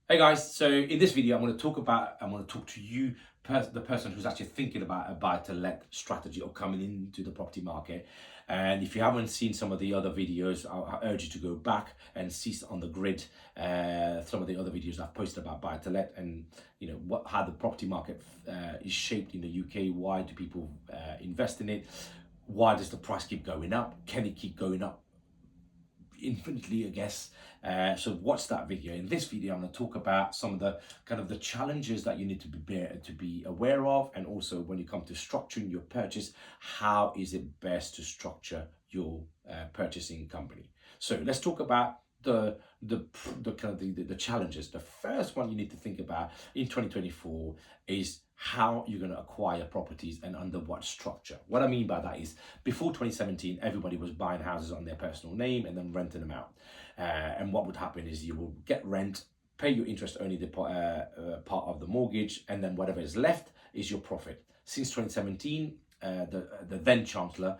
Hey guys, so in this video I'm going to talk to you, the person who's actually thinking about a buy to let strategy or coming into the property market. And if you haven't seen some of the other videos, I urge you to go back and see on the grid some of the other videos I've posted about buy to let, and how the property market is shaped in the UK. Why do people invest in it? Why does the price keep going up? Can it keep going up infinitely, I guess? So watch that video. In this video I'm going to talk about some of the the challenges that you need to be aware of, and also when you come to structuring your purchase, how is it best to structure your purchasing company. So let's talk about the challenges. The first one you need to think about in 2024 is how you're going to acquire properties and under what structure. What I mean by that is, before 2017 everybody was buying houses on their personal name and then renting them out, and what would happen is you will get rent, pay your interest only part of the mortgage, and then whatever is left is your profit. Since 2017, the then Chancellor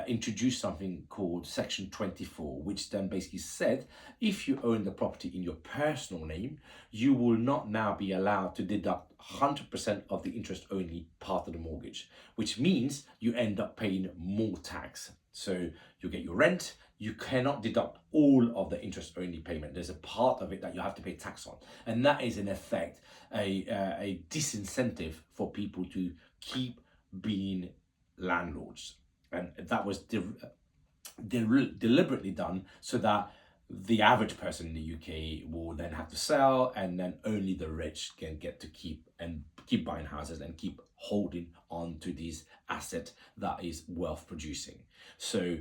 introduced something called Section 24, which then basically said if you own the property in your personal name, you will not now be allowed to deduct 100% of the interest only part of the mortgage, which means you end up paying more tax. So you get your rent, you cannot deduct all of the interest only payment. There's a part of it that you have to pay tax on, and that is in effect a disincentive for people to keep being landlords. And that was deliberately done so that the average person in the UK will then have to sell, and then only the rich can get to keep buying houses and keep holding on to these asset that is wealth producing. So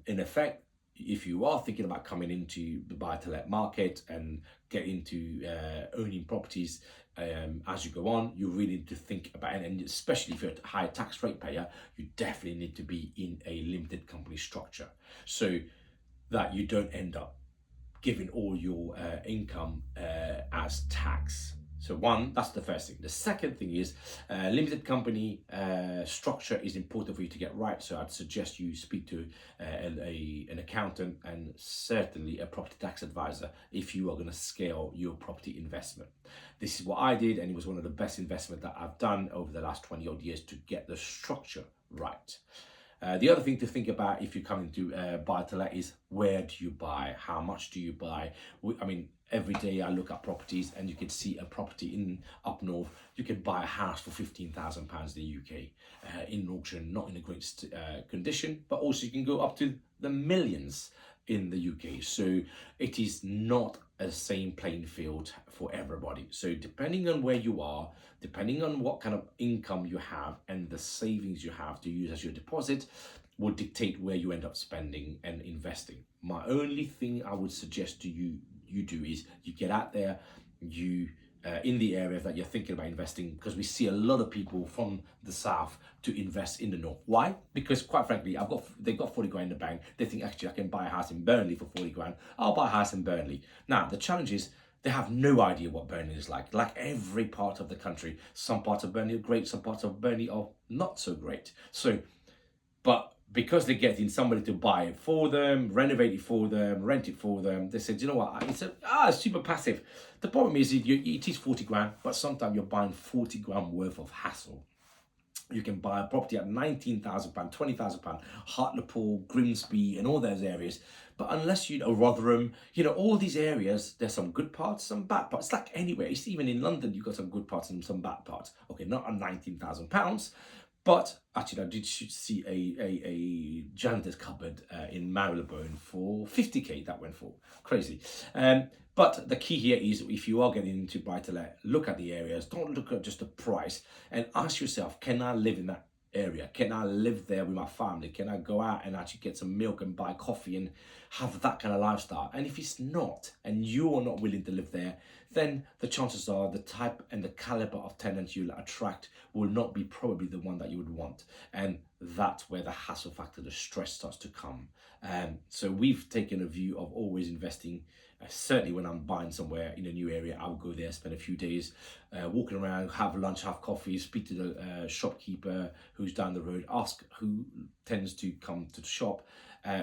in effect, if you are thinking about coming into the buy to let market and get into owning properties as you go on, you really need to think about it. And especially if you're a high tax rate payer, you definitely need to be in a limited company structure, so that you don't end up giving all your income as tax. So that's the first thing. The second thing is limited company structure is important for you to get right. So I'd suggest you speak to an accountant and certainly a property tax advisor if you are going to scale your property investment. This is what I did, and it was one of the best investments that I've done over the last 20 odd years to get the structure right. The other thing to think about if you come into buy to let is, where do you buy? How much do you buy? I mean, every day I look at properties, and you can see a property in up north. You can buy a house for £15,000 in the UK in auction, not in a great condition, but also you can go up to the millions in the UK. So it is not a same playing field for everybody. So depending on where you are, depending on what kind of income you have and the savings you have to use as your deposit, will dictate where you end up spending and investing. My only thing I would suggest to you do is you get out there, you in the area that you're thinking about investing, because we see a lot of people from the south to invest in the north. Why? Because quite frankly, they've got 40 grand in the bank. They think, actually I can buy a house in Burnley for 40 grand. I'll buy a house in Burnley. Now the challenge is, they have no idea what Burnley is like every part of the country. Some parts of Burnley are great, some parts of Burnley are not so great. So, but because they're getting somebody to buy it for them, renovate it for them, rent it for them, they said, you know what, it's super passive. The problem is, it is 40 grand, but sometimes you're buying 40 grand worth of hassle. You can buy a property at £19,000, £20,000, Hartlepool, Grimsby, and all those areas. But unless you know Rotherham, all these areas, there's some good parts, some bad parts. It's like anywhere. It's even in London, you've got some good parts and some bad parts. Okay, not at £19,000. But actually, I did see a janitor's cupboard in Marylebone for 50k. That went for crazy. But the key here is, if you are getting into buy to let, look at the areas. Don't look at just the price, and ask yourself, can I live in that area? Can I live there with my family? Can I go out and actually get some milk and buy coffee and have that kind of lifestyle? And if it's not, and you're not willing to live there, then the chances are the type and the caliber of tenants you'll attract will not be probably the one that you would want. And that's where the hassle factor, the stress starts to come. So we've taken a view of always investing. Certainly when I'm buying somewhere in a new area, I'll go there, spend a few days walking around, have lunch, have coffee, speak to the shopkeeper who's down the road, ask who tends to come to the shop,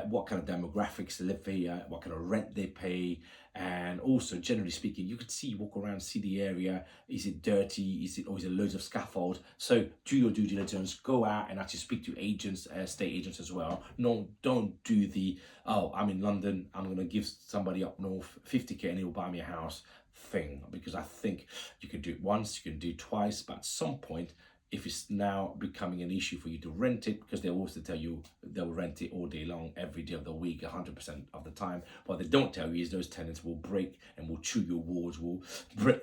what kind of demographics live here, what kind of rent they pay, And also, generally speaking, you could walk around, see the area. Is it dirty? Is it loads of scaffold? So do your due diligence. Go out and actually speak to agents, estate agents as well. No, don't do the, oh, I'm in London, I'm going to give somebody up north 50k and he'll buy me a house thing. Because I think you can do it once, you can do it twice, but at some point, if it's now becoming an issue for you to rent it, because they'll also tell you they'll rent it all day long, every day of the week, 100% of the time. What they don't tell you is those tenants will break and will chew your walls, will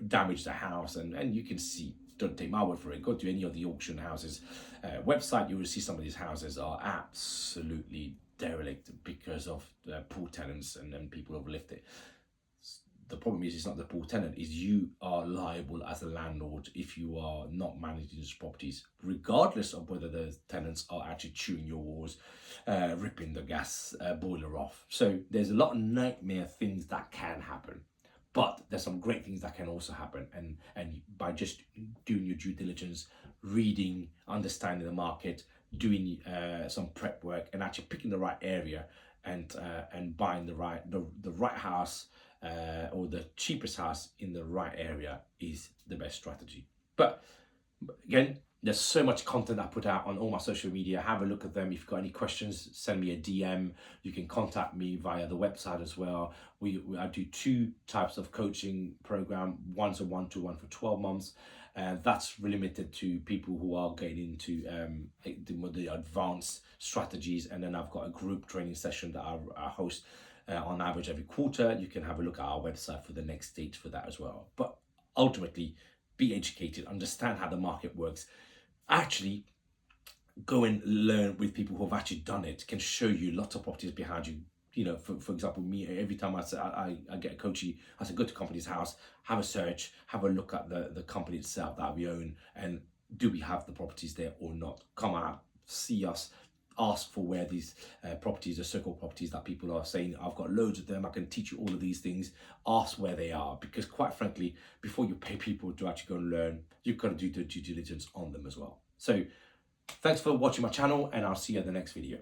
damage the house, and you can see. Don't take my word for it. Go to any of the auction houses website. You will see some of these houses are absolutely derelict because of poor tenants and then people have left it. The problem is, it's not the poor tenant, is you are liable as a landlord if you are not managing these properties, regardless of whether the tenants are actually chewing your walls, ripping the gas boiler off. So there's a lot of nightmare things that can happen. But there's some great things that can also happen, and by just doing your due diligence, reading, understanding the market, doing some prep work, and actually picking the right area, and buying the right house or the cheapest house in the right area is the best strategy. But again, there's so much content I put out on all my social media. Have a look at them. If you've got any questions, send me a DM. You can contact me via the website as well. I do 2 types of coaching program. One's a 1-to-1 for 12 months. That's limited to people who are getting into the advanced strategies. And then I've got a group training session that I host on average every quarter. You can have a look at our website for the next stage for that as well. But ultimately, be educated, understand how the market works. Actually, go and learn with people who have actually done it, can show you lots of properties behind you. You know, for example, me, every time I get a coachee, I say, go to company's house, have a search, have a look at the company itself that we own, and do we have the properties there or not? Come out, see us, ask for where these properties, the so-called properties that people are saying, I've got loads of them, I can teach you all of these things. Ask where they are, because quite frankly, before you pay people to actually go and learn, you've got to do the due diligence on them as well. So thanks for watching my channel, and I'll see you in the next video.